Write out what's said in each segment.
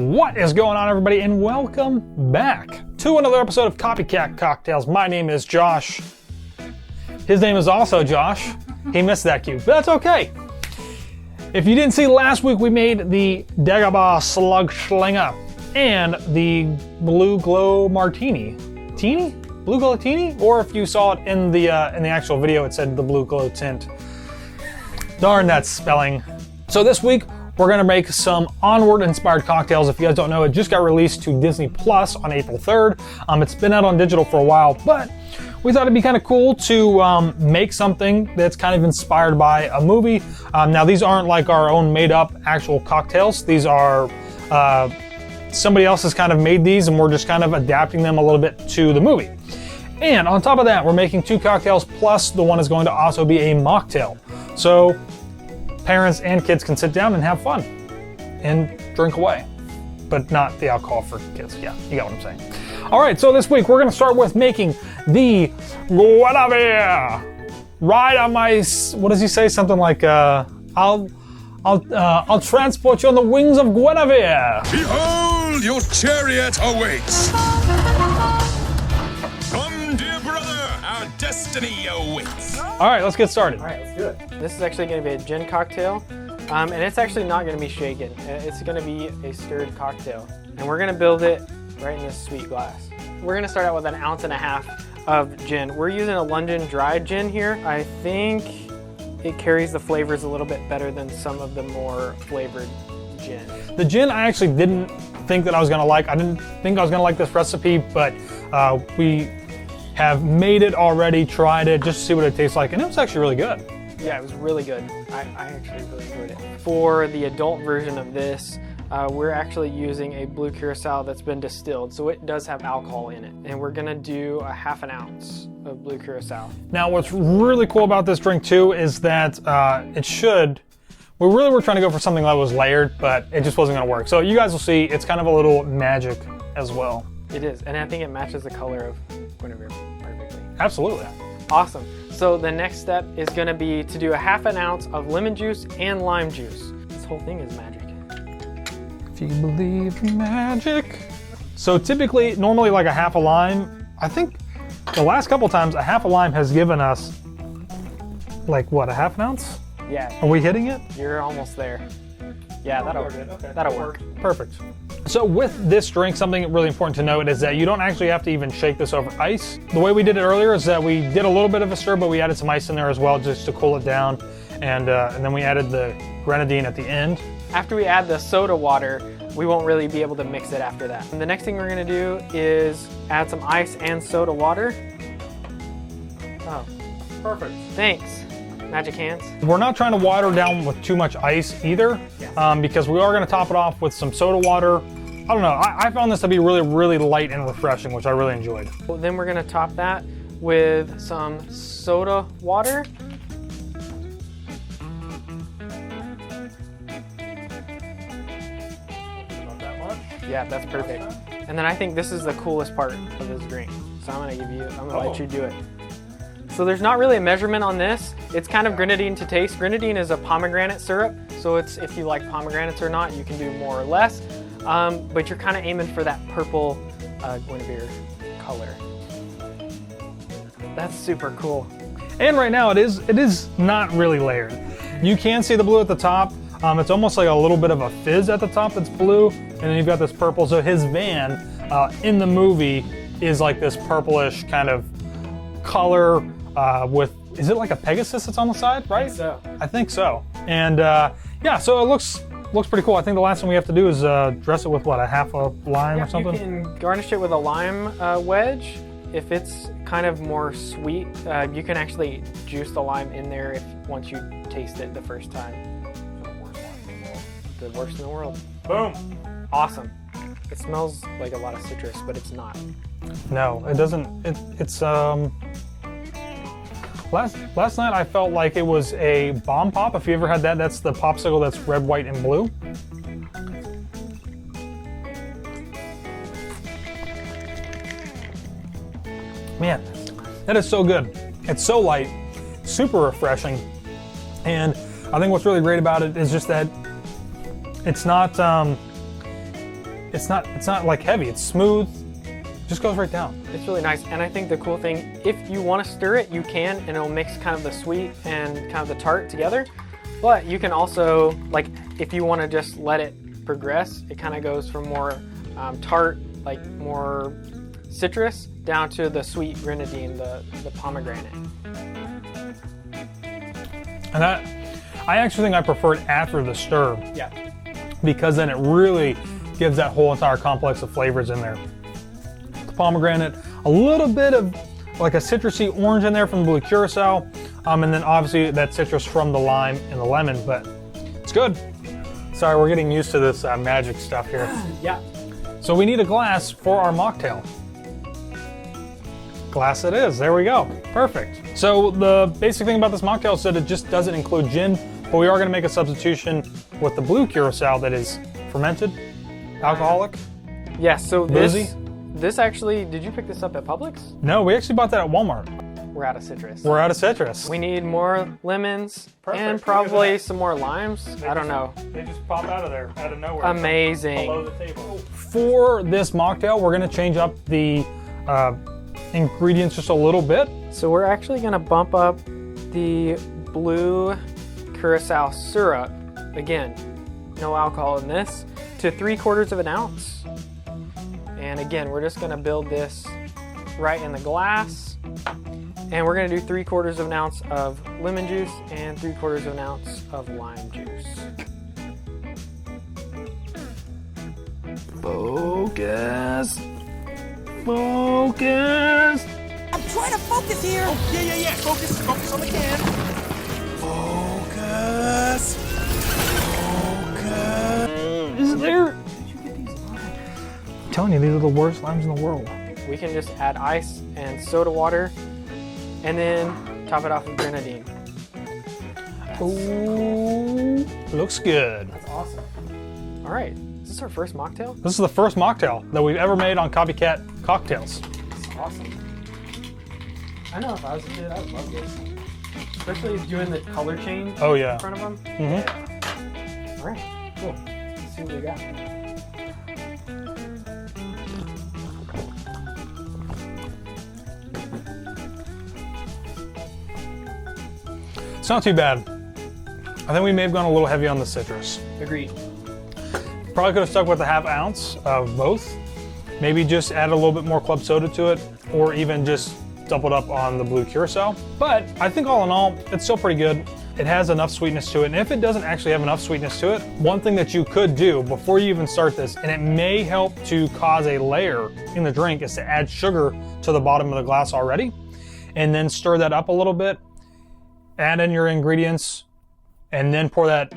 What is going on, everybody, and welcome back to another episode of Copycat Cocktails. My name is Josh. His name is also Josh. He missed that cue, but that's okay. If you didn't see last week, we made the Dagobah Slug Schlinger and the Blue Glow Martini. Teeny? Blue Glow Teeny? Or if you saw it in the actual video, it said the Blue Glow Tint. Darn that spelling. So this week, we're gonna make some Onward inspired cocktails. If you guys don't know, it just got released to Disney Plus on April 3rd. It's been out on digital for a while, but we thought it'd be kind of cool to make something that's kind of inspired by a movie. Now these aren't like our own made up actual cocktails. These are, somebody else has kind of made these and we're just kind of adapting them a little bit to the movie. And on top of that, we're making 2 cocktails plus the one is going to also be a mocktail. So parents and kids can sit down and have fun and drink away, but not the alcohol for kids. Yeah, you got what I'm saying. All right, so this week we're gonna start with making the Guinevere. Ride on my, what does he say? Something like, I'll transport you on the wings of Guinevere. Behold, your chariot awaits. Come, dear brother, our destiny awaits. All right, let's get started. All right, let's do it. This is actually going to be a gin cocktail, and it's actually not going to be shaken. It's going to be a stirred cocktail, and we're going to build it right in this sweet glass. We're going to start out with 1.5 ounces of gin. We're using a London dry gin here. I think it carries the flavors a little bit better than some of the more flavored gin. The gin I actually didn't think that I was going to like. I didn't think I was going to like this recipe, but we have made it already, tried it, just to see what it tastes like, and it was actually really good. Yeah, it was really good. I actually really enjoyed it. For the adult version of this, we're actually using a blue curacao that's been distilled, so it does have alcohol in it. And we're gonna do 1/2 ounce of blue curacao. Now, what's really cool about this drink too is that we really were trying to go for something that was layered, but it just wasn't gonna work. So you guys will see, it's kind of a little magic as well. It is, and I think it matches the color of Guinevere perfectly. Absolutely. Awesome. So the next step is gonna be to do 1/2 ounce of lemon juice and lime juice. This whole thing is magic. If you believe in magic. So typically, normally like 1/2 lime, I think the last couple times 1/2 lime has given us like what, 1/2 ounce? Yeah. Are we hitting it? You're almost there. Yeah, that'll work. Perfect. So with this drink, something really important to note is that you don't actually have to even shake this over ice. The way we did it earlier is that we did a little bit of a stir, but we added some ice in there as well just to cool it down. And then we added the grenadine at the end. After we add the soda water, we won't really be able to mix it after that. And the next thing we're gonna do is add some ice and soda water. Oh, Perfect. thanks. Magic hands. We're not trying to water down with too much ice either, because we are going to top it off with some soda water. I don't know, I found this to be really, really light and refreshing, which I really enjoyed. Well, then we're gonna top that with some soda water. Not that much. Yeah, that's perfect. And then I think this is the coolest part of this drink. So I'm gonna let you do it. So there's not really a measurement on this. It's kind of grenadine to taste. Grenadine is a pomegranate syrup, so it's if you like pomegranates or not, you can do more or less. But you're kind of aiming for that purple Guinevere color. That's super cool. And right now it is not really layered. You can see the blue at the top. It's almost like a little bit of a fizz at the top that's blue, and then you've got this purple. So his van in the movie is like this purplish kind of color with, is it like a Pegasus that's on the side, right? I think so. And yeah, so it looks pretty cool. I think the last thing we have to do is dress it with what, 1/2 lime or something? You can garnish it with a lime wedge. If it's kind of more sweet, you can actually juice the lime in there once you taste it the first time. The worst in the world. Boom. Awesome. It smells like a lot of citrus, but it's not. No, it doesn't. It's Last night I felt like it was a bomb pop. If you ever had that, that's the popsicle that's red, white, and blue. Man, that is so good. It's so light, super refreshing, and I think what's really great about it is just that it's not it's not like heavy. It's smooth. Just goes right down. It's really nice, and I think the cool thing, if you want to stir it, you can, and it'll mix kind of the sweet and kind of the tart together. But you can also, like, if you want to just let it progress, it kind of goes from more tart, like more citrus, down to the sweet grenadine, the pomegranate. And I actually think I prefer it after the stir. Yeah. Because then it really gives that whole entire complex of flavors in there. The pomegranate, a little bit of like a citrusy orange in there from the blue curacao, and then obviously that citrus from the lime and the lemon, but it's good. Sorry, we're getting used to this magic stuff here. Yeah. So we need a glass for our mocktail. Glass it is, there we go, perfect. So the basic thing about this mocktail is that it just doesn't include gin, but we are gonna make a substitution with the blue curacao that is fermented, alcoholic. Yeah, so Boozy? this actually, did you pick this up at Publix? No, we actually bought that at Walmart. We're out of citrus. We're out of citrus. We need more lemons Perfect. and probably some more limes. I don't know. They just pop out of there, out of nowhere. Amazing. Below the table. For this mocktail, we're gonna change up the ingredients just a little bit. So we're actually gonna bump up the blue curacao syrup, again, no alcohol in this, to 3/4 of an ounce. And again, we're just gonna build this right in the glass. And we're gonna do 3/4 of an ounce of lemon juice and 3/4 of an ounce of lime juice. Focus. Focus. I'm trying to focus here. Oh, yeah. Focus on the can. Focus. Is it there? I'm telling you, these are the worst limes in the world. We can just add ice and soda water and then top it off with grenadine. Ooh, looks good. That's awesome. All right, is this our first mocktail? This is the first mocktail that we've ever made on Copycat Cocktails. That's awesome. I know if I was a kid, I would love this. Especially doing the color change Oh yeah. in front of them. Mm-hmm. All right, cool. Let's see what we got. It's not too bad. I think we may have gone a little heavy on the citrus. Agreed. Probably could have stuck with a 1/2 ounce of both. Maybe just add a little bit more club soda to it, or even just doubled up on the blue curacao. But I think all in all, it's still pretty good. It has enough sweetness to it. And if it doesn't actually have enough sweetness to it, one thing that you could do before you even start this, and it may help to cause a layer in the drink, is to add sugar to the bottom of the glass already, and then stir that up a little bit, add in your ingredients, and then pour that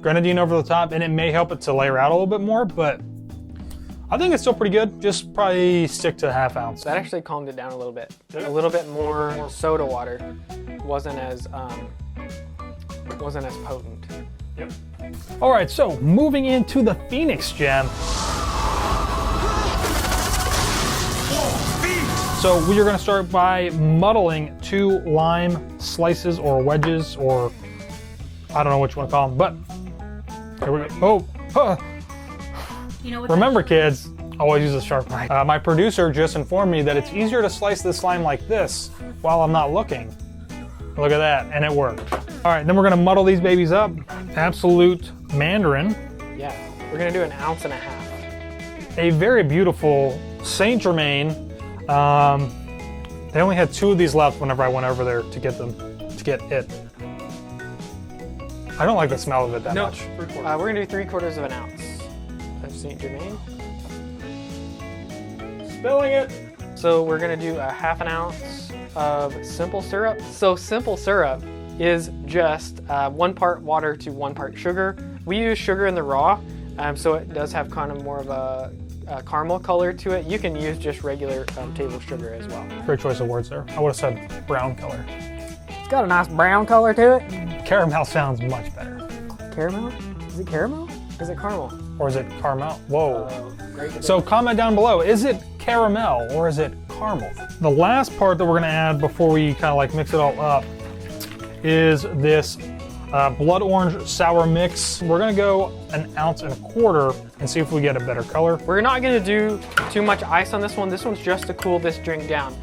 grenadine over the top, and it may help it to layer out a little bit more, but I think it's still pretty good. Just probably stick to 1/2 ounce. That actually calmed it down a little bit. Did it? A little bit more soda water. Wasn't as potent. Yep. All right, so moving into the Phoenix Gem. So we are going to start by muddling 2 lime slices or wedges, or I don't know which one to call them, but here we go. You know what? Remember, kids, always use a sharp knife. My producer just informed me that it's easier to slice this lime like this while I'm not looking. Look at that, and it worked. All right, then we're gonna muddle these babies up. Absolute Mandarin. Yeah, we're gonna do 1.5 ounces. A very beautiful Saint Germain. They only had 2 of these left whenever I went over there to get it. I don't like the smell of it that much. We're gonna do 3/4 of an ounce of Saint Germain. Spilling it. So we're gonna do 1/2 ounce of simple syrup. So simple syrup is just 1 part water to 1 part sugar. We use sugar in the raw, so it does have kind of more of a caramel color to it. You can use just regular table sugar as well. Great choice of words there. I would have said brown color. It's got a nice brown color to it. Caramel sounds much better. Caramel? Is it caramel? Is it caramel? Or is it caramel? Whoa. Great debate. So comment down below, is it caramel or is it caramel? The last part that we're gonna add before we kind of like mix it all up is this blood orange sour mix. We're gonna go 1.25 ounces and see if we get a better color. We're not gonna do too much ice on this one. This one's just to cool this drink down.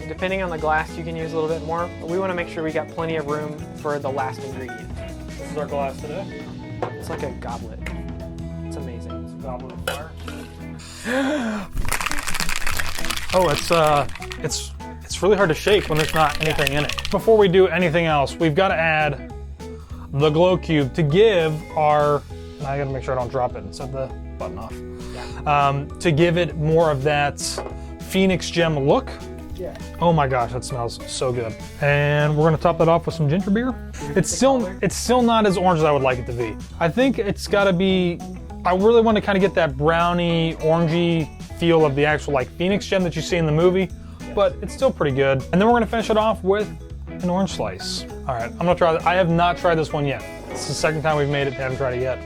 Depending on the glass, you can use a little bit more, but we wanna make sure we got plenty of room for the last ingredient. This is our glass today. It's like a goblet. It's amazing. It's a goblet of fire. Oh, it's really hard to shake when there's not anything in it. Before we do anything else, we've got to add the glow cube to give our. I got to make sure I don't drop it and set the button off. Yeah. To give it more of that Phoenix gem look. Yeah. Oh my gosh, that smells so good. And we're gonna top that off with some ginger beer. It's still not as orange as I would like it to be. I think it's gotta be. I really want to kind of get that browny, orangey feel of the actual like Phoenix gem that you see in the movie, but it's still pretty good. And then we're gonna finish it off with an orange slice. All right, I'm gonna try that. I have not tried this one yet. It's the second time we've made it, haven't tried it yet.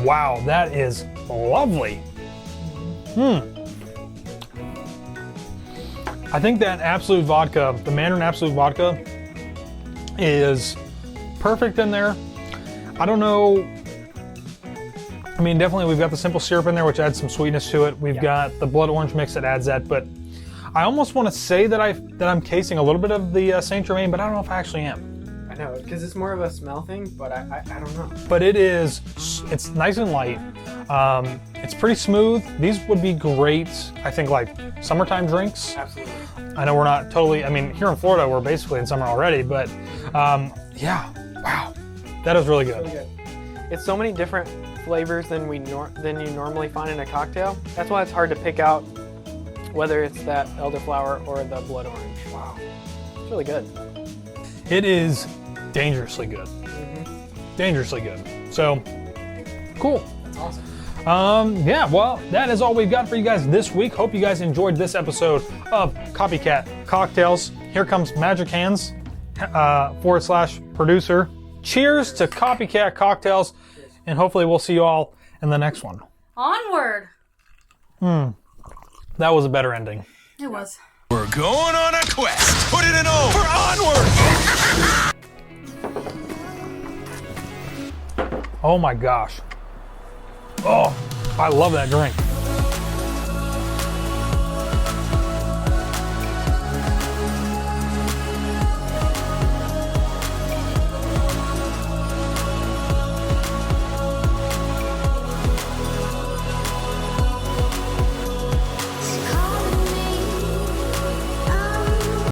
Wow, that is lovely. I think that Absolute Vodka, the Mandarin Absolute Vodka, is perfect in there. I don't know. I mean, definitely we've got the simple syrup in there, which adds some sweetness to it. We've got the blood orange mix that adds that, but I almost want to say that I'm tasting a little bit of the Saint Germain, but I don't know if I actually am. I know, because it's more of a smell thing, but I don't know. But it's nice and light. It's pretty smooth. These would be great, I think, like summertime drinks. Absolutely. I know we're not totally, I mean, here in Florida, we're basically in summer already, but yeah, wow. That is really good. Really good. It's so many different flavors than you normally find in a cocktail. That's why it's hard to pick out whether it's that elderflower or the blood orange. Wow. It's really good. It is dangerously good. Dangerously good. So, cool. That's awesome. Yeah, well, that is all we've got for you guys this week. Hope you guys enjoyed this episode of Copycat Cocktails. Here comes Magic Hands / producer. Cheers to Copycat Cocktails, and hopefully we'll see you all in the next one. Onward. That was a better ending. It was. We're going on a quest. Put it in O for Onward. Oh my gosh. Oh, I love that drink.